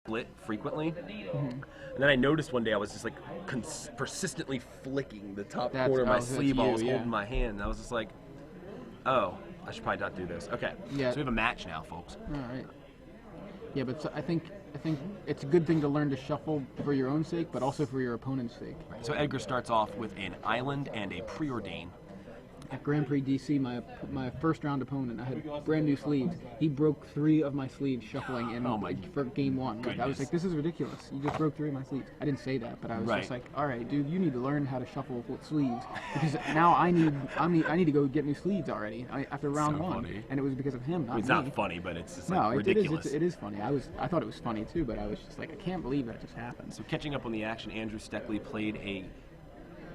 split frequently. And then I noticed one day I was just like persistently flicking the top corner of my sleeve while I was holding my hand. And I was just like, oh, I should probably not do this. Okay, yeah. So we have a match now, folks. All right. Yeah, but so I think it's a good thing to learn to shuffle for your own sake, but also for your opponent's sake. Right. So Edgar starts off with an island and a preordain. At Grand Prix DC, my first round opponent, I had brand new sleeves. He broke 3 of my sleeves shuffling in for game 1. Like, I was like, this is ridiculous. You just broke 3 of my sleeves. I didn't say that, but I was just like, all right, dude, you need to learn how to shuffle with sleeves because now I need to go get new sleeves already after round 1. Funny. And it was because of him, not It's me. not funny, but it's just like ridiculous. It is funny. I thought it was funny too, but I was just like, I can't believe that just happened. So catching up on the action, Andrew Steckley played a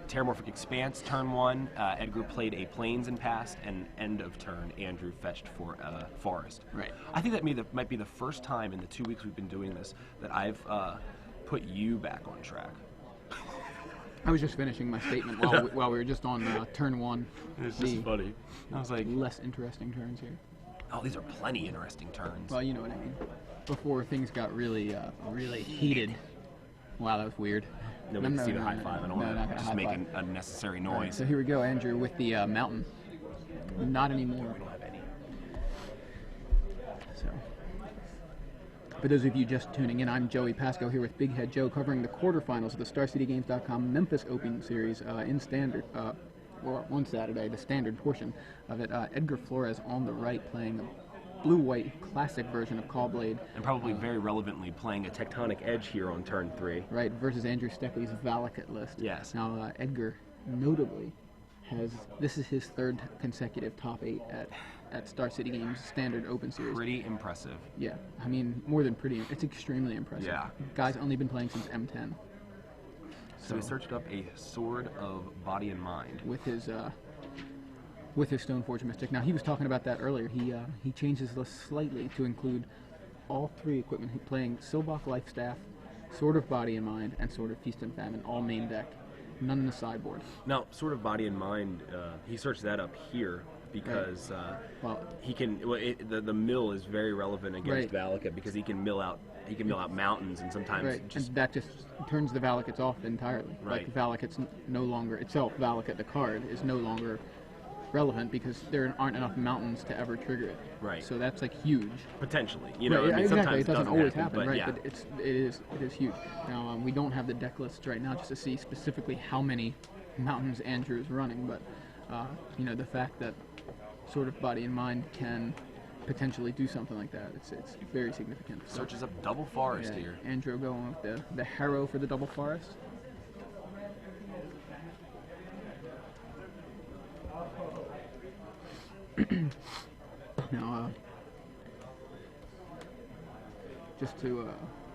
Terramorphic Expanse turn 1. Edgar played a Plains and passed, and end of turn, Andrew fetched for a Forest. Right. I think that might be the first time in the 2 weeks we've been doing this that I've put you back on track. I was just finishing my statement while we were just on turn 1. It's just funny. I was like, less interesting turns here. Oh, these are plenty interesting turns. Well, you know what I mean. Before things got really heated. Wow, that was weird. Nobody can see the high five. I don't want to just make an unnecessary noise. Right, so here we go, Andrew, with the mountain. Not anymore. We don't have any. So, for those of you just tuning in, I'm Joey Pasco here with Big Head Joe, covering the quarterfinals of the StarCityGames.com Memphis Open Series in Standard. On Saturday, the Standard portion of it. Edgar Flores on the right, playing the blue-white classic version of Callblade. And probably very relevantly playing a Tectonic Edge here on turn 3. Right, versus Andrew Steckley's Valakut list. Yes. Now, Edgar, notably, this is his 3rd consecutive top 8 at Star City Games Standard Open Series. Pretty impressive. Yeah, I mean, more than pretty. It's extremely impressive. Yeah. Guy's only been playing since M10. So he searched up a Sword of Body and Mind. With his Stoneforge Mystic. Now, he was talking about that earlier. He changed his list slightly to include all 3 equipment. He's playing Silbach Lifestaff, Sword of Body and Mind, and Sword of Feast and Famine, all main deck. None in the sideboard. Now, Sword of Body and Mind, he searched that up here because he can. Well, the mill is very relevant against Valakut because he can mill out mountains and sometimes and that just turns the Valakuts off entirely. Right. Like Valakut's no longer itself. Valakut, the card, is no longer relevant because there aren't enough mountains to ever trigger it. Right. So that's like huge. Potentially, you know. Right, I mean, exactly. sometimes It doesn't always happen, but right? yeah. But it is huge. Now we don't have the deck lists right now just to see specifically how many mountains Andrew is running, but you know, the fact that Sword of Body and Mind can potentially do something like that, it's very significant. So, searches up double forest here. Andrew going with the Harrow for the double forest. Now, just to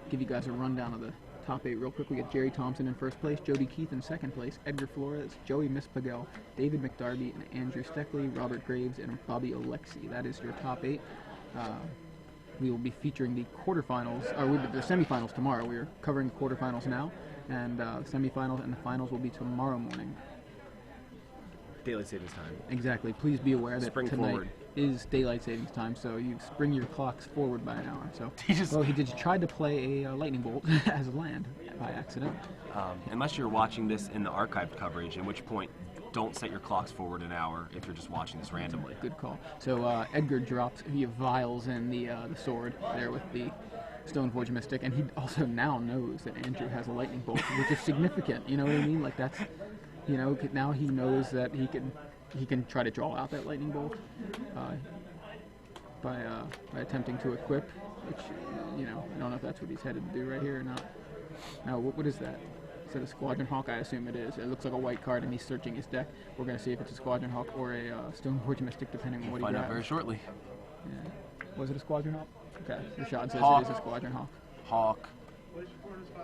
give you guys a rundown of the top 8 real quick, we got Jerry Thompson in 1st place, Jody Keith in 2nd place, Edgar Flores, Joey Mispagel, David McDarby, and Andrew Steckley, Robert Graves, and Bobby Alexi. That is your top 8. We will be featuring the quarterfinals, or the semifinals tomorrow. We are covering the quarterfinals now, and the semifinals and the finals will be tomorrow morning. Daylight savings time. Exactly. Please be aware that Spring tonight forward. is daylight savings time, so you spring your clocks forward by an hour. So, he tried to play a lightning bolt as a land by accident. Unless you're watching this in the archived coverage, in which point don't set your clocks forward an hour if you're just watching this randomly. Good call. So Edgar drops via vials in the sword there with the Stoneforge Mystic, and he also now knows that Andrew has a lightning bolt, which is significant. You know what I mean? Like that's. You know, now he knows that he can try to draw out that lightning bolt by attempting to equip, which, you know, I don't know if that's what he's headed to do right here or not. Now, what is that? Is that a Squadron Hawk? I assume it is. It looks like a white card, and he's searching his deck. We're going to see if it's a Squadron Hawk or a Stoneforge Mystic, depending on what he grabs. Find out very shortly. Yeah. Was it a Squadron Hawk? Okay. Rashad says Hawk. it is a Squadron Hawk. Hawk.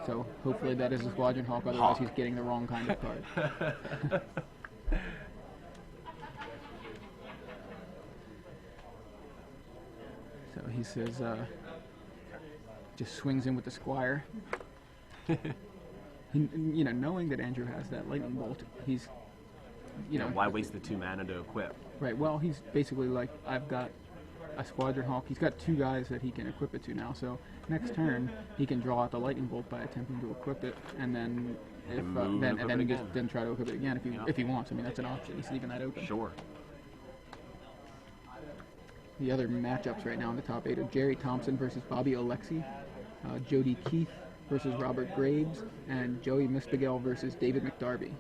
So hopefully that is a Squadron Hawk, otherwise he's getting the wrong kind of card. So he says, just swings in with the Squire. You know, knowing that Andrew has that lightning bolt, he's, you know, why waste the 2 mana to equip? Right. Well, he's basically like, I've got a Squadron Hawk. He's got 2 guys that he can equip it to now, so next turn he can draw out the Lightning Bolt by attempting to equip it, and then then try to equip it again if he wants. I mean, that's an option. He's leaving that open. Sure. The other matchups right now in the top 8 are Jerry Thompson versus Bobby Alexi, Jody Keith versus Robert Graves, and Joey Mispagel versus David McDarby.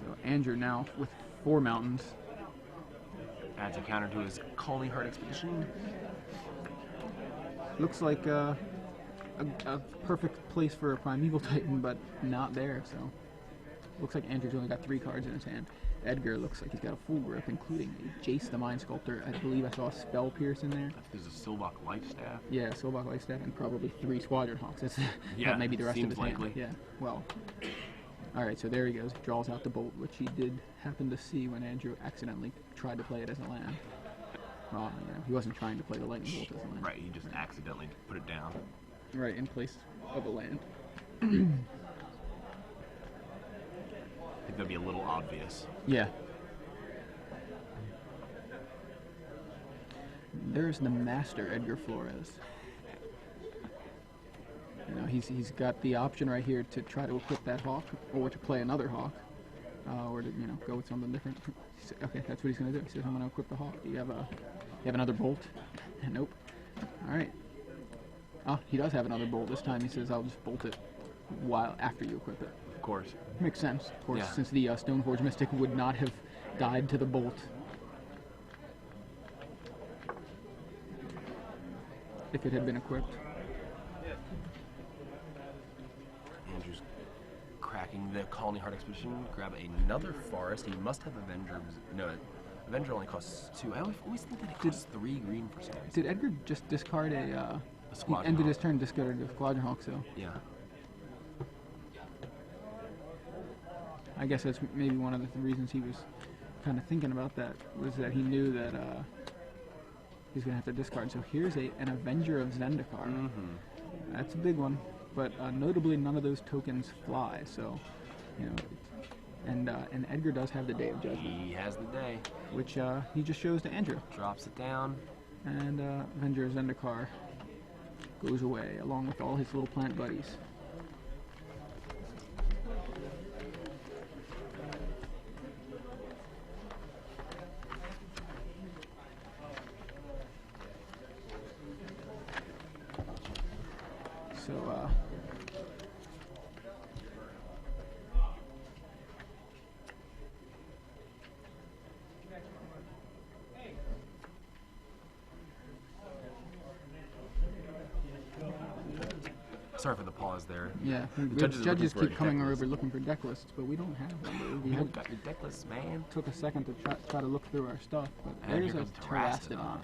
So Andrew now with 4 mountains. Adds a counter to his Calling Heart Expedition. Looks like a perfect place for a Primeval Titan, but not there, so looks like Andrew's only got 3 cards in his hand. Edgar looks like he's got a full grip, including a Jace the Mind Sculptor. I believe I saw a Spell Pierce in there. There's a Silvok Lifestaff. Yeah, Silvok Lifestaff, and probably 3 Squadron Hawks. That's maybe the rest of his likely. hand. Yeah, well. Alright, so there he goes. Draws out the Bolt, which he did happen to see when Andrew accidentally tried to play it as a land. Well, he wasn't trying to play the Lightning Bolt as a land. Right, he just accidentally put it down. Right, in place of a land. I think that'd be a little obvious. Yeah. There's the master, Edgar Flores. He's got the option right here to try to equip that Hawk, or to play another Hawk, or to go with something different. Okay, that's what he's going to do. He says, "I'm going to equip the Hawk." Do you have another Bolt? Nope. All right. Oh, he does have another Bolt this time. He says, "I'll just bolt it after you equip it." Of course. Makes sense, of course, yeah. Since the Stoneforge Mystic would not have died to the Bolt if it had been equipped. Andrew's cracking the Colony Heart Expedition. Grab another Forest. He must have Avenger. No, Avenger only costs 2. I always think that it costs 3 green for some reason. Did Edgar just discard a Squadron he ended Hawk. his turn discarded a Squadron Hawk, so... Yeah. I guess that's maybe one of the reasons he was kind of thinking about that, was that he knew that he's going to have to discard. So here's an Avenger of Zendikar. Mm-hmm. That's a big one, but notably none of those tokens fly, so, and Edgar does have the Day of Judgment. He has the day. Which he just shows to Andrew. Drops it down. And Avenger of Zendikar goes away, along with all his little plant buddies. So, Sorry for the pause there. yeah, The judges keep coming over over looking for deck lists, but we don't have them. You haven't got your deck list, man. Took a second to try to look through our stuff, but And there's here a comes Terastodon.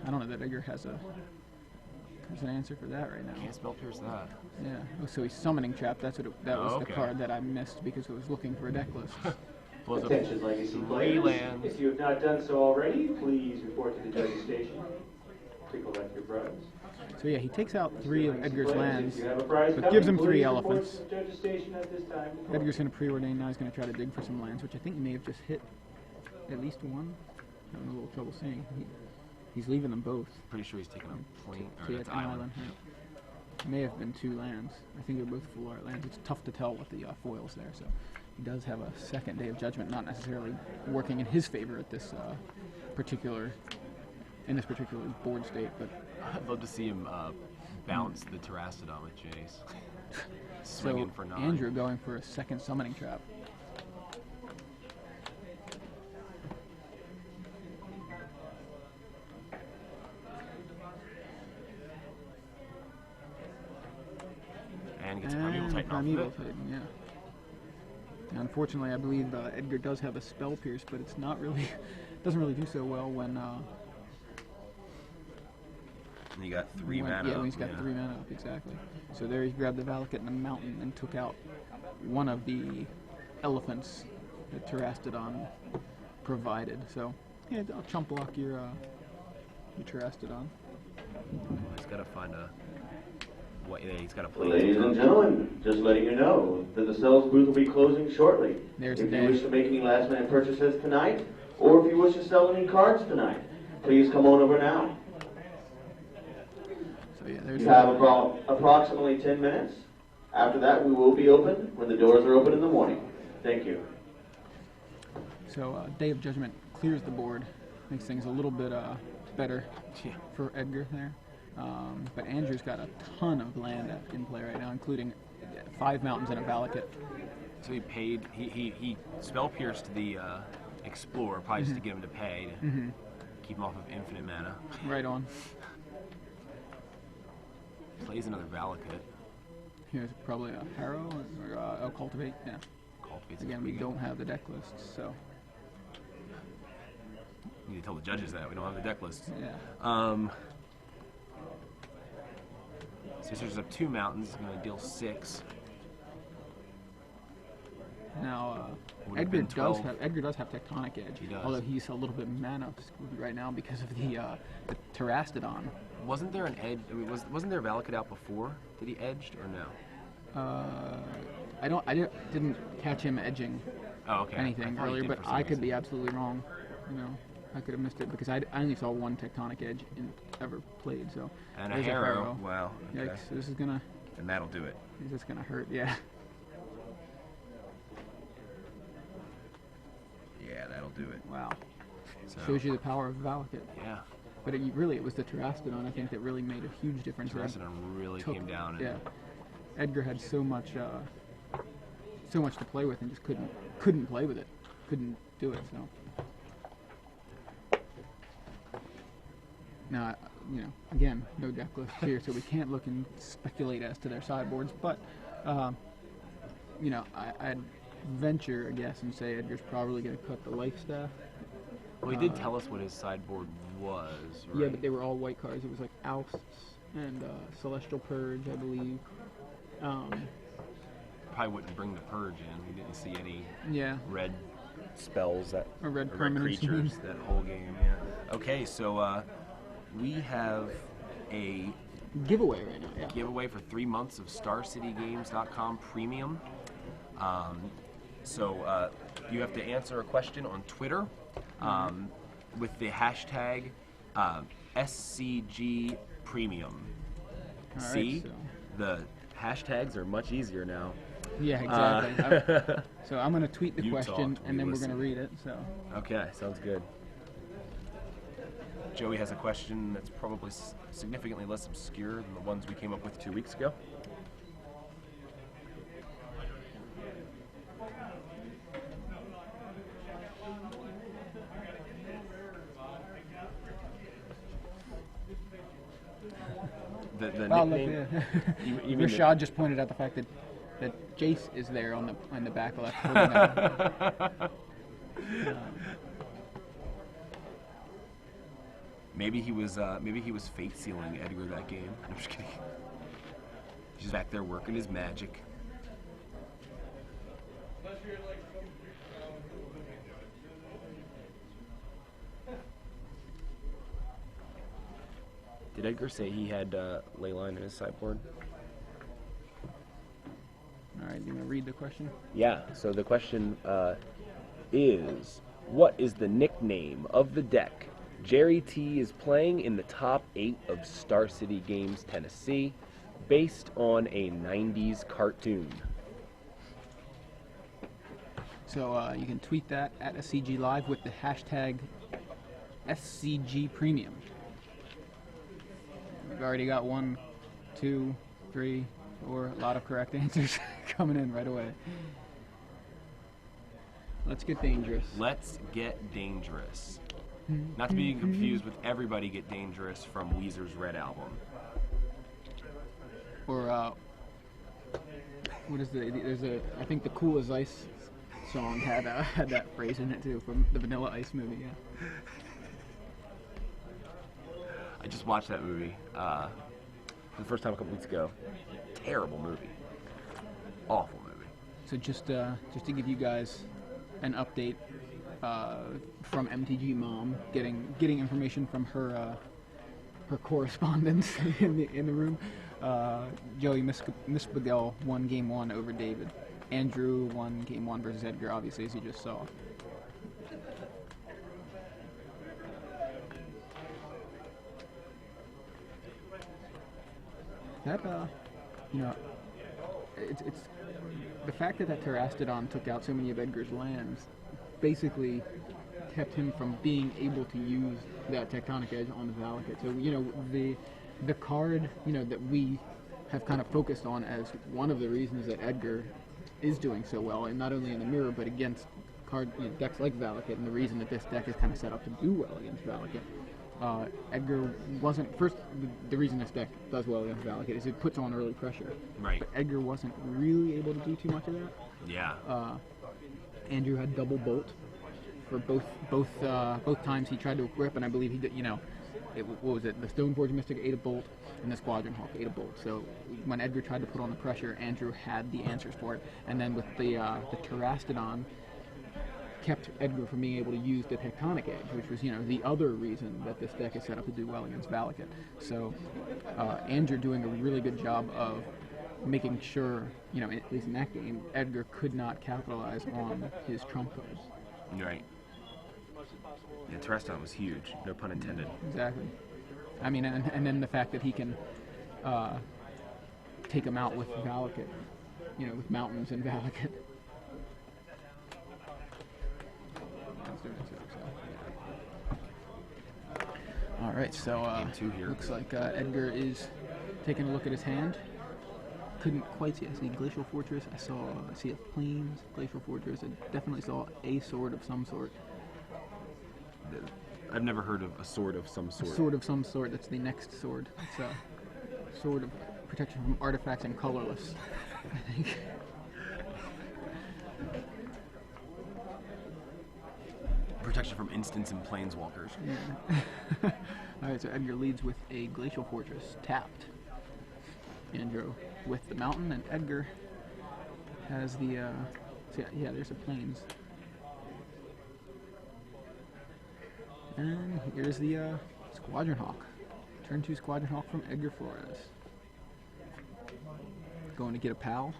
I don't know that Edgar has an answer for that right now. Can't spell pierce that. Yeah. Oh, so he's summoning trap. That was okay. the card that I missed because I was looking for a deck list. Attention, legacy players. If you have not done so already, please report to the judge's station to collect your prize. So yeah, he takes out 3 of Edgar's lands, If you have a prize but coming, gives him 3 please elephants. report to the judge's station at this time. Edgar's going to preordain now. He's going to try to dig for some lands, which I think may have just hit at least one. I'm having a little trouble seeing. He's leaving them both. Pretty sure he's taking a plane So or yeah, it's an island. Right. May have been 2 lands. I think they're both full art lands. It's tough to tell with the foils there. So he does have a second Day of Judgment, not necessarily working in his favor at this particular board state, but I'd love to see him bounce the Terastodon with Jace. so Swinging for 9. Andrew going for a second summoning trap. And gets a Primeval Titan off of Primeval it. Titan, yeah. Now, unfortunately, I believe Edgar does have a Spell Pierce, but it's not really, doesn't really do so well when. And you got 3 mana. Yeah, when he's got 3 mana up, exactly. So there he grabbed the Valakut and the Mountain and took out one of the elephants that Terastodon provided. So yeah, I'll chump block your Terastodon. He's got to find a he's got to play. Ladies and gentlemen, just letting you know that the sales booth will be closing shortly. There's if you wish to make any last-minute purchases tonight, or if you wish to sell any cards tonight, please come on over now. So yeah, you have approximately 10 minutes. After that, we will be open when the doors are open in the morning. Thank you. So Day of Judgment clears the board, makes things a little bit better for Edgar there. But Andrew's got a ton of land in play right now, including 5 mountains and a Valakut. So he spell pierced the Explorer, probably just to get him to pay, to keep him off of infinite mana. Right on. Plays another Valakut. Here's probably a Harrow or Cultivate. Yeah. Cultivate's Again, we don't have the deck list, so. You need to tell the judges that we don't have the deck list. Yeah. Sisters up 2 mountains, going to deal 6. Now, Edgar does have Tectonic Edge. He does. Although he's a little bit mana screwed right now because of the Terastodon. Wasn't there an edge? I mean, wasn't there a Valakut out before that he edged, or no? I didn't catch him edging anything earlier, but I could be absolutely wrong. You know, I could have missed it because I only saw 1 Tectonic Edge ever played. So and a Harrow. Wow. Okay. Yikes! So this is gonna. And that'll do it. This is gonna hurt. Yeah. Yeah, that'll do it. Wow. So. Shows you the power of Valakut. Yeah. But it was the Terastodon, I think, that really made a huge difference. Terastodon really came down. Yeah. Edgar had so much to play with and just couldn't play with it. Couldn't do it, so. Now, you know, again, no deck list here, so we can't look and speculate as to their sideboards, but, you know, I'd venture a guess and say Edgar's probably going to cut the Life Staff. Well, he did tell us what his sideboard was, right? Yeah, but they were all white cards. It was like Ousts and Celestial Purge, I believe. Probably wouldn't bring the Purge in. We didn't see any red spells or red creatures that whole game. Yeah. Okay, so we have a giveaway right now. Yeah. Giveaway for 3 months of StarCityGames.com Premium. So you have to answer a question on Twitter with the hashtag SCG Premium. See, the hashtags are much easier now. Yeah, exactly. So I'm going to tweet the question, and then we're going to read it. So. Okay, sounds good. Joey has a question that's probably significantly less obscure than the ones we came up with 2 weeks ago. The nickname. You Rashad just pointed out the fact that Jace is there on the back left. Maybe he was fate sealing Edgar that game. I'm just kidding. He's back there working his magic. Did Edgar say he had Leyline in his sideboard? All right, you want to read the question? Yeah, so the question is, what is the nickname of the deck Jerry T is playing in the top 8 of Star City Games Tennessee, based on a 90s cartoon? So you can tweet that at SCG Live with the hashtag SCG Premium. We've already got 1, 2, 3, 4, a lot of correct answers coming in right away. Let's get dangerous. Let's get dangerous. Not to be confused with Everybody Get Dangerous from Weezer's Red Album. Or, what is I think the Cool as Ice song had that phrase in it too, from the Vanilla Ice movie, yeah. I just watched that movie for the first time a couple weeks ago. Terrible movie. Awful movie. So just to give you guys an update from MTG Mom, getting information from her correspondents in the room. Joey Mispagel won game 1 over David. Andrew won game 1 versus Edgar, obviously, as you just saw. That, you know, it's the fact that Terastodon took out so many of Edgar's lands basically kept him from being able to use that Tectonic Edge on the Valakut. So, you know, the card, you know, that we have kind of focused on as one of the reasons that Edgar is doing so well, and not only in the mirror, but against decks like Valakut, and the reason that this deck is kind of set up to do well against Valakut. Edgar wasn't, first, the reason this deck does well against Valakut is it puts on early pressure. Right. But Edgar wasn't really able to do too much of that. Yeah. Andrew had double bolt for both times he tried to equip, and I believe he did, you know, what was it? The Stoneforge Mystic ate a bolt, and the Squadron Hawk ate a bolt. So when Edgar tried to put on the pressure, Andrew had the answers for it. And then with the Terastodon, kept Edgar from being able to use the Tectonic Edge, which was, you know, the other reason that this deck is set up to do well against Valakut. So Andrew doing a really good job of making sure, you know, at least in that game, Edgar could not capitalize on his trump cards. Right. Yeah, Terastodon was huge, no pun intended. Exactly. I mean, and then the fact that he can take him out with Valakut, you know, with mountains and Valakut. All right, so Game 2 here. looks like Edgar is taking a look at his hand. Couldn't quite see. I see Glacial Fortress. I see a Plains, Glacial Fortress. I definitely saw a sword of some sort. I've never heard of a sword of some sort. A sword of some sort. That's the next sword. It's a sword of protection from artifacts and colorless, I think. Protection from instants and planeswalkers. Yeah. All right, so Edgar leads with a Glacial Fortress tapped. Andrew with the mountain, and Edgar has the so yeah, there's a Plains. And here's the Squadron Hawk. Turn 2 Squadron Hawk from Edgar Flores. Going to get a pal.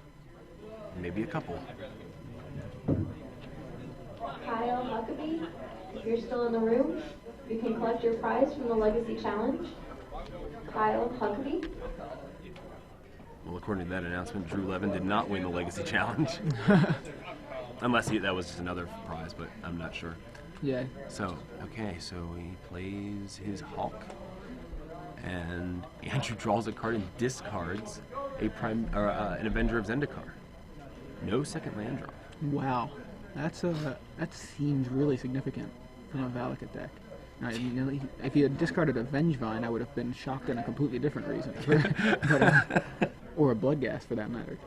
Maybe a couple. Kyle Huckabee, if you're still in the room, you can collect your prize from the Legacy Challenge. Kyle Huckabee. Well, according to that announcement, Drew Levin did not win the Legacy Challenge. Unless that was just another prize, but I'm not sure. Yeah. So, okay, so he plays his Hawk. And Andrew draws a card and discards an Avenger of Zendikar. No second land draw. Wow. That seems really significant from a Valakut deck. Now, you know, if he had discarded a Vengevine, I would have been shocked in a completely different reason. Or a Bloodghast, for that matter.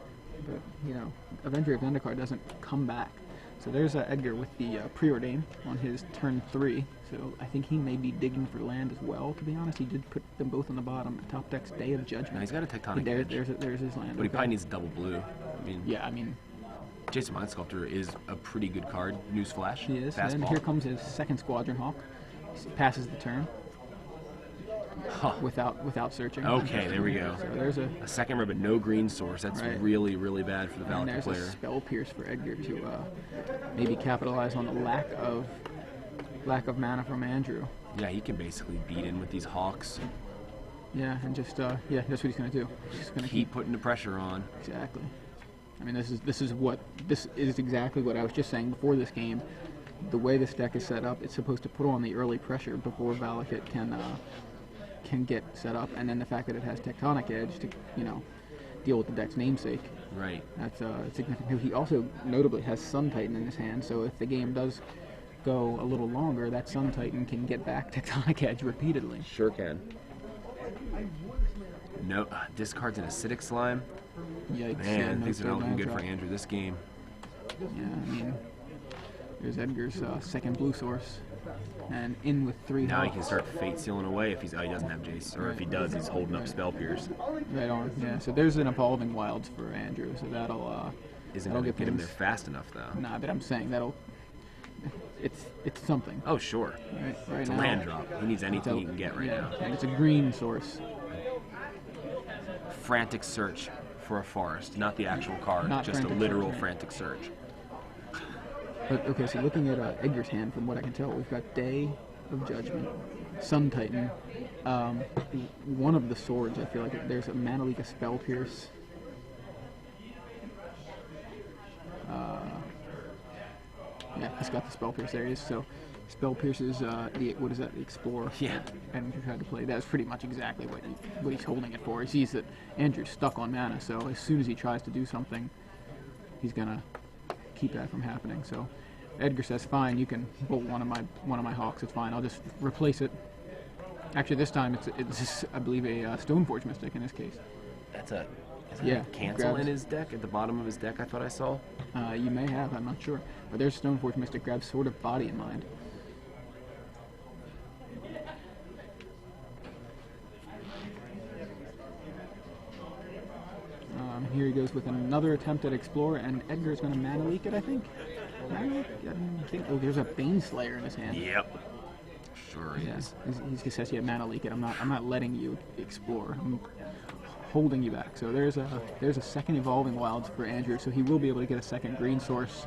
But, you know, Avenger of Zendikar doesn't come back. So there's Edgar with the Preordain on his turn 3. So I think he may be digging for land as well, to be honest. He did put them both on the bottom. Top deck's Day of Judgment. No, he's got a Tectonic Edge. There's his land. But he probably needs double blue. I mean, yeah, I mean... Jason Mind Sculptor is a pretty good card. Newsflash. He is. Fastball. And here comes his second Squadron Hawk. Passes the turn. Huh. Without searching. Okay, there we go. So there's a second red, but no green source. That's right. really, really bad for the and Valakut there's player. a Spell Pierce for Edgar to maybe capitalize on the lack of mana from Andrew. Yeah, he can basically beat in with these Hawks. Yeah, and just that's what he's gonna do. He's gonna keep putting the pressure on. Exactly. I mean, this is exactly what I was just saying before this game. The way this deck is set up, it's supposed to put on the early pressure before Valakut can get set up, and then the fact that it has Tectonic Edge to, you know, deal with the deck's namesake. Right. That's significant. He also notably has Sun Titan in his hand, so if the game does go a little longer, that Sun Titan can get back Tectonic Edge repeatedly. Sure can. No, discards an Acidic Slime. Yikes. Man, no things are not looking good drop. for Andrew this game. Yeah, I mean, there's Edgar's second blue source, and in with 3 Now he Hawks. can start Fate Sealing away if he doesn't have Jace, or if he does, he's holding up Spell Pierce. Right on. Yeah. So there's an Evolving Wilds for Andrew. So Isn't that'll going to get him there fast enough, though. Nah, but I'm saying it's something. Oh, sure. Right It's a now, land drop. He needs anything he can get right now. And it's a green source. frantic search for a forest, not the actual card, Not just a frantic literal search, right. frantic search. But okay, so looking at Edgar's hand, from what I can tell, we've got Day of Judgment, Sun Titan. One of the swords, I feel like there's a Mana Leak, a Spell Pierce. Yeah, he's got the Spell Pierce. There he is. So, Spell Pierce is what is that? The Explorer. Yeah. And tried to play. That's pretty much exactly what he's holding it for. He sees that Andrew's stuck on mana, so as soon as he tries to do something, he's gonna keep that from happening. So, Edgar says, "Fine, you can bolt one of my hawks. It's fine. I'll just replace it." Actually, this time it's I believe a Stoneforge Mystic in this case. That's a cancel grabs- in his deck, at the bottom of his deck, I thought I saw. You may have, I'm not sure. But there's Stoneforge Mystic, grabs Sword of Body in mind. Here he goes with another attempt at Explorer, and Edgar's going to Mana Leak it, I think. Mana Leak? I think. Oh, there's a Baneslayer in his hand. Yep. Sure is. He says, "Yeah, Mana Leak it. I'm not letting you explore. I'm holding you back." So there's a second Evolving Wilds for Andrew, so he will be able to get a second green source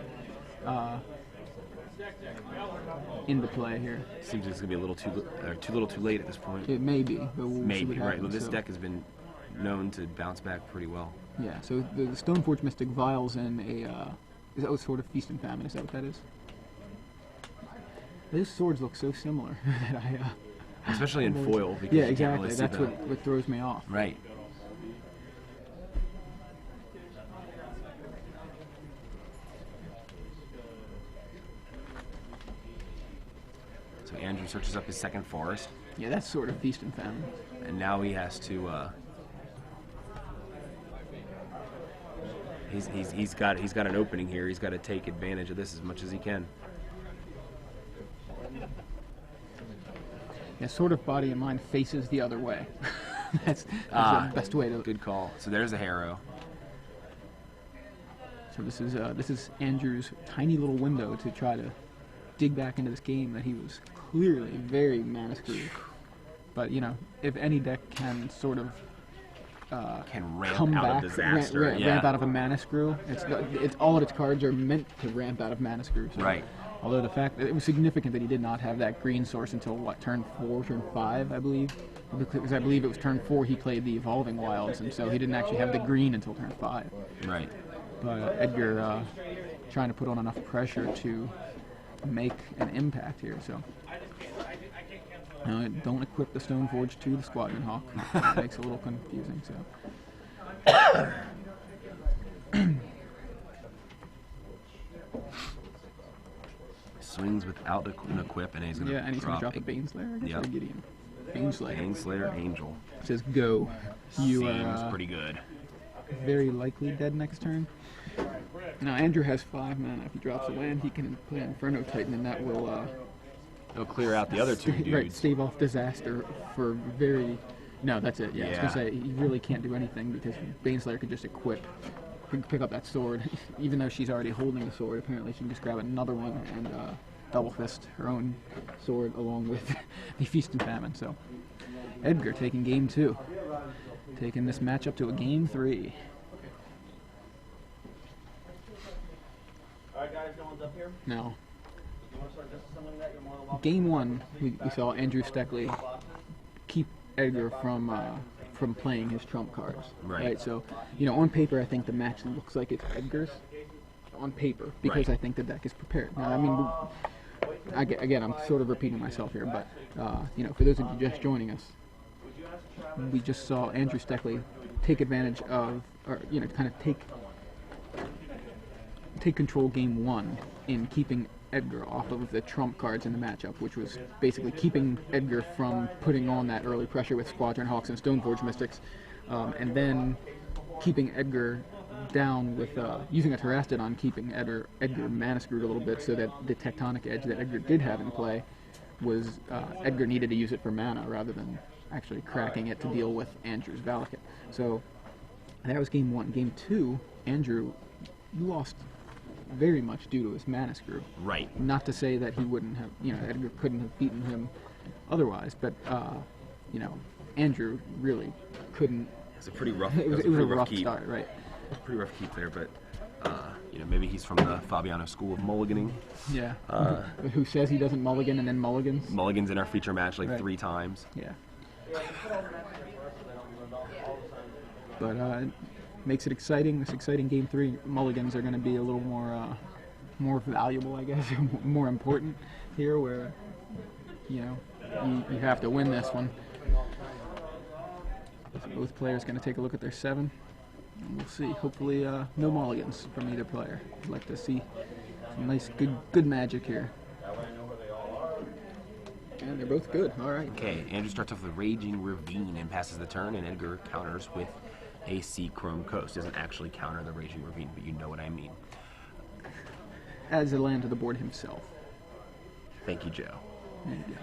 into play here. Seems it's gonna be a little too late at this point. It may be, but we'll see Maybe, what right. happens. Well, this So, deck has been known to bounce back pretty well. yeah. So the Stoneforge Mystic vials in a is that sort of Feast and Famine? Is that what that is? Those swords look so similar that I. Especially in foil, because Yeah, you can't exactly. really see That's the... what throws me off. Right. So Andrew searches up his second forest, Yeah, that's sort of Feast and Famine. and now he has to. He's got an opening here. He's got to take advantage of this as much as he can. Yeah, Sword of Body and Mind faces the other way. that's the best way to. Good call. So there's a Harrow. So this is Andrew's tiny little window to try to dig back into this game that he was clearly very mana screwed. But you know, if any deck can sort of Can ramp come out back, of disaster. Yeah. ramp out of a mana screw, it's all of its cards are meant to ramp out of mana screw. So, Right. Although the fact that it was significant that he did not have that green source until what, turn 4, turn 5, I believe. Because I believe it was turn 4 he played the Evolving Wilds, and so he didn't actually have the green until turn 5. Right. But Edgar trying to put on enough pressure to make an impact here. So don't equip the Stoneforge to the Squadron Hawk. That makes it a little confusing. So. Swings without an equip, and he's going to Yeah, and he's going to drop a Baneslayer, I guess, Yep. or Gideon. Baneslayer. Baneslayer Angel. It says go. You Seems are pretty good. very likely dead next turn. Now, Andrew has 5 mana. If he drops a land, he can play Inferno Titan, and that will It'll clear out the other two dudes. right, stave off disaster for very... No, that's it, yeah. I was Yeah. going to say, he really can't do anything because Baneslayer can just equip, pick up that sword. Even though she's already holding the sword, apparently she can just grab another one and double fist her own sword along with the Feast and Famine. So, Edgar taking game 2. Taking this matchup to a game 3. Alright guys, no one's up here. Now, You want to start disassembling that? You're more than welcome. game 1, we saw Andrew Steckley keep Edgar from playing his trump cards. Right. So, you know, on paper, I think the match looks like it's Edgar's. On paper, because Right. I think the deck is prepared. Now, I mean, again, I'm sort of repeating myself here, but you know, for those of you just joining us, we just saw Andrew Steckley take advantage of, or you know, kind of take control game 1 in keeping Edgar off of the trump cards in the matchup, which was basically keeping Edgar from putting on that early pressure with Squadron Hawks and Stoneforge Mystics, and then keeping Edgar down with using a Terastodon, keeping Edgar mana screwed a little bit, so that the Tectonic Edge that Edgar did have in play was Edgar needed to use it for mana rather than actually cracking it to deal with Andrew's Valakut. So that was game 1. Game 2, Andrew lost very much due to his mana screw. Right. Not to say that he wouldn't have, you know, Edgar couldn't have beaten him otherwise, but, you know, Andrew really couldn't It's a pretty rough. It was a pretty rough keep. start, right? Pretty rough keep there, but maybe he's from the Fabiano school of mulliganing. Yeah. Who says he doesn't mulligan and then mulligans? Mulligans in our feature match like Right. 3 times. Yeah. But it makes it exciting. This exciting game 3. Mulligans are going to be a little more valuable, I guess, more important here, where you have to win this one. So both players going to take a look at their 7, and we'll see. Hopefully, no mulligans from either player. I'd like to see some nice, good magic here. And they're both good. All right. Okay, Andrew starts off with Raging Ravine and passes the turn, and Edgar counters with a Sea Chrome Coast. Doesn't actually counter the Raging Ravine, but you know what I mean. Adds a land to the board himself. Thank you, Joe. There you go.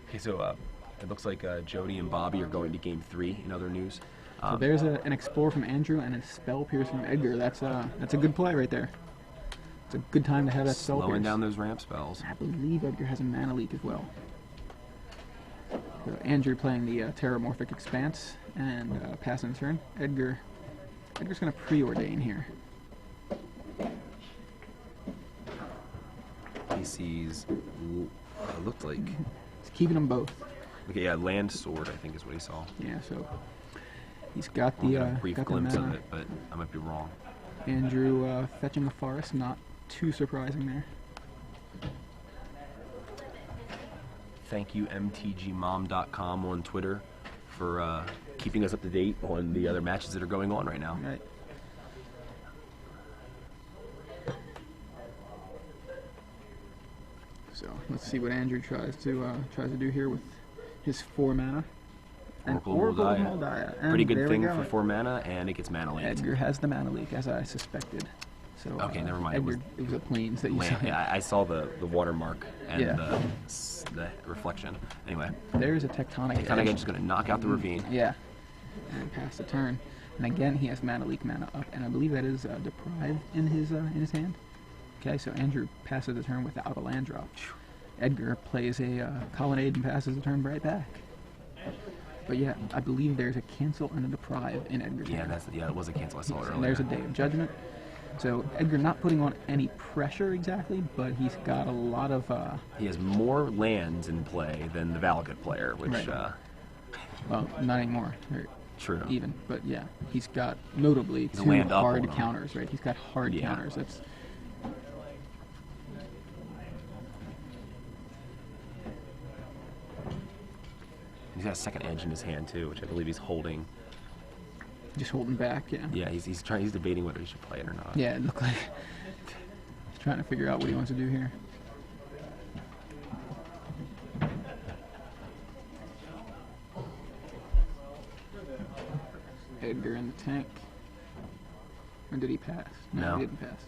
Okay, so it looks like Jody and Bobby are going to game 3 in other news. So there's an Explore from Andrew and a Spell Pierce from Edgar. That's a good play right there. It's a good time to have that Spell Pierce. Slowing down those ramp spells. I believe Edgar has a Mana Leak as well. So Andrew playing the Terramorphic Expanse and passing turn. Edgar's going to preordain here. He sees, it looked like, It's keeping them both. okay, yeah, Land Sword, I think is what he saw. Yeah, so he's got I'll the get a brief got the glimpse of mana. it, but I might be wrong. Andrew fetching the forest, not too surprising there. Thank you, MTGMom.com on Twitter for keeping us up to date on the other matches that are going on right now. Right. So let's see what Andrew tries to do here with his 4 mana. And Oracle of Moldiah. Moldiah. And Pretty good there we thing go. for 4 mana, and it gets mana land. Edgar has the Mana Leak, as I suspected. So Okay, never mind. Edgar, it was a Plains that you Land. saw. Yeah, I saw the watermark and Yeah. the reflection. Anyway, There's a Tectonic Tectonic Edge. Edge is going to knock out the ravine. Yeah. And pass the turn. And again, he has Mana Leak, mana up, and I believe that is Deprive in his hand. Okay, so Andrew passes the turn without a land drop. Edgar plays a Colonnade and passes the turn right back. But yeah, I believe there's a cancel and a deprive in Edgar's Yeah, hand. it was a cancel. I saw it Yes, earlier. and there's a Day of Judgment. So Edgar not putting on any pressure exactly, but he's got a lot of He has more lands in play than the Valakut player, which Right. Well, not anymore. Or true. even, but yeah, he's got notably He's a 2 land up hard on him. counters, right? He's got hard Yeah. counters. That's He's got a second edge in his hand too, which I believe he's holding. just holding back, yeah. Yeah, he's debating whether he should play it or not. Yeah, it looked like he's trying to figure out what he wants to do here. Edgar in the tank. Or did he pass? No. He didn't pass.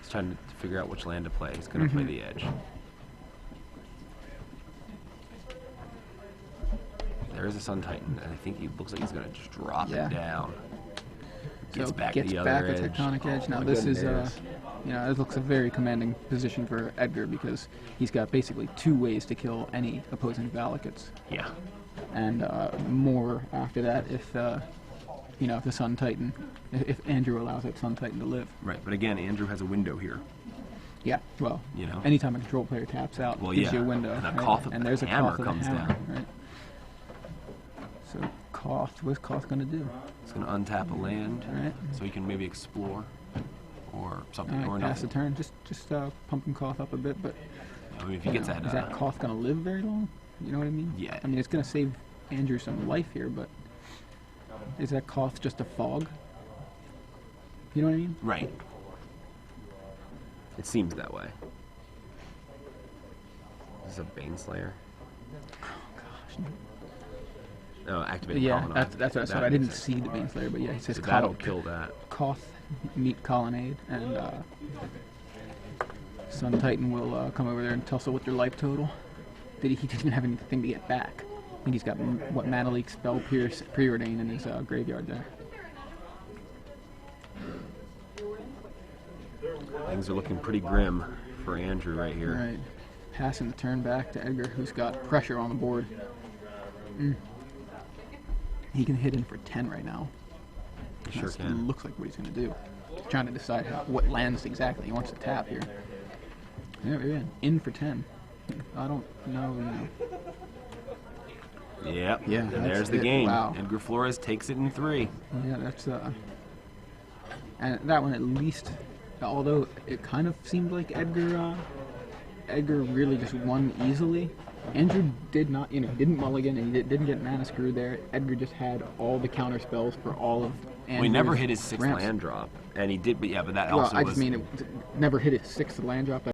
He's trying to figure out which land to play. He's going to play the edge. There is a Sun Titan, and I think he looks like he's going to just drop Yeah. it down. So Gets back gets the back other a edge. Tectonic Edge. Now my this is, goodness. this looks a very commanding position for Edgar because he's got basically 2 ways to kill any opposing Valakuts, Yeah. and more after that if the Sun Titan, if Andrew allows that Sun Titan to live. Right, but again, Andrew has a window here. Yeah, well, You know. anytime a control player taps out, Well, gives yeah, you a window. and a right? Koth with and the there's a hammer Koth with comes a hammer, down. right? So Koth, what's Koth going to do? He's going to untap a land, Right. so he can maybe explore or something, All or right, pass the nothing. turn, just pumping Koth up a bit, but I mean, if he gets that, is that Koth going to live very long? You know what I mean? Yeah. I mean, it's going to save Andrew some life here, but is that Koth just a fog? You know what I mean? right. It seems that way. This is a Baneslayer. Gosh. Oh, activated Yeah, Colonnade. that's what I said. That I didn't makes sense. see the Baneslayer, but yeah, he says So that'll Koth. kill that. Koth meet Colonnade, and Sun Titan will come over there and tussle with your life total. He didn't even have anything to get back. I think he's got Mana Leak, Spell Pierce, Preordain in his graveyard there. Things are looking pretty grim for Andrew right here. Right, passing the turn back to Edgar, who's got pressure on the board. He can hit in for 10 right now. Sure That's- can. Looks like what he's going to do. He's trying to decide what lands exactly he wants to tap here. Yeah, in for 10. I don't know. Yep. Yeah, And that's there's the it. game. Wow. Edgar Flores takes it in 3. Yeah, that's and that one at least, although it kind of seemed like Edgar really just won easily. Andrew did not, didn't mulligan and he didn't get mana screw there. Edgar just had all the counter spells for all of Andrew's Well, he never hit his 6th ramps. land drop, and he did, but that Well, also I was. just mean it never hit his 6th land drop.